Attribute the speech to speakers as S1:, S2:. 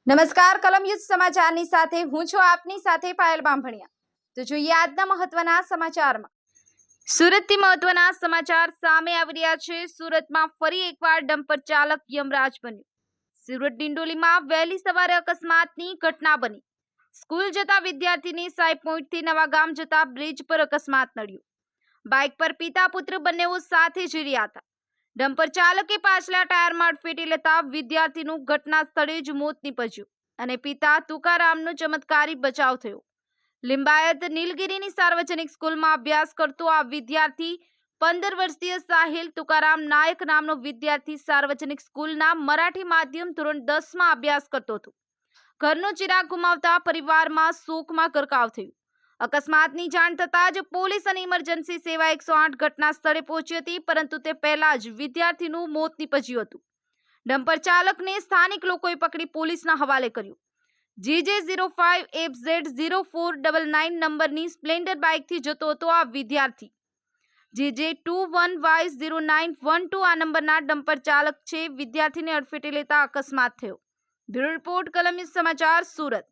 S1: નમસ્કાર કલમ યુદ્ધ સમાચારની સાથે હું છું આપની સાથે પાયલ બામભણિયા। તો જોઈએ આજના મહત્વના સમાચારમાં। સુરતથી મહત્વના સમાચાર સામે આવી રહ્યા છે। સુરતમાં ફરી એકવાર ડમ્પર ચાલક યમરાજ બન્યો। સુરત ડિંડોલીમાં વહેલી સવારે અકસ્માતની ઘટના બની। સ્કૂલ જતા વિદ્યાર્થીની સાઈ પોઈન્ટથી નવાગામ જતા બ્રિજ પર અકસ્માત નડ્યો। બાઇક પર પિતા પુત્ર બંનેઓ સાથે જઈ રહ્યા હતા। ડમ્પર ચાલકે પાછલા ટાયરમાં અડફેટે લેતા વિદ્યાર્થીનું ઘટના સ્થળે જ મોત નીપજ્યું અને પિતા તુકારામનો ચમત્કારી બચાવ થયો। લિંબાયત નીલગિરીની સાર્વજનિક સ્કૂલમાં અભ્યાસ કરતો આ વિદ્યાર્થી 15 વર્ષીય સાહિલ તુકારામ નાયક નામનો વિદ્યાર્થી સાર્વજનિક સ્કૂલના મરાઠી માધ્યમ ધોરણ 10માં અભ્યાસ કરતો હતો। ઘરનો ચિરાગ ગુમાવતા પરિવારમાં શોકમાં ગરકાવ થયો। અકસ્માતની જાણ થતાં જ પોલીસ અને ઇમરજન્સી સેવા 108 ઘટના સ્થળે પહોંચી હતી, પરંતુ તે પહેલા જ વિદ્યાર્થીનું મોત નીપજ્યું હતું। ડમ્પર ચાલકને સ્થાનિક લોકોએ પકડી પોલીસના હવાલે કર્યો। JJ05FZ0499 નંબરની સ્પ્લેન્ડર બાઇકથી જતો હતો આ વિદ્યાર્થી। JJ21Y0912 આ નંબરના ડમ્પર ચાલક છે। વિદ્યાર્થીને અડફેટે લેતા અકસ્માત થયો। બ્યુરો રિપોર્ટ કલમ સમાચાર સુરત।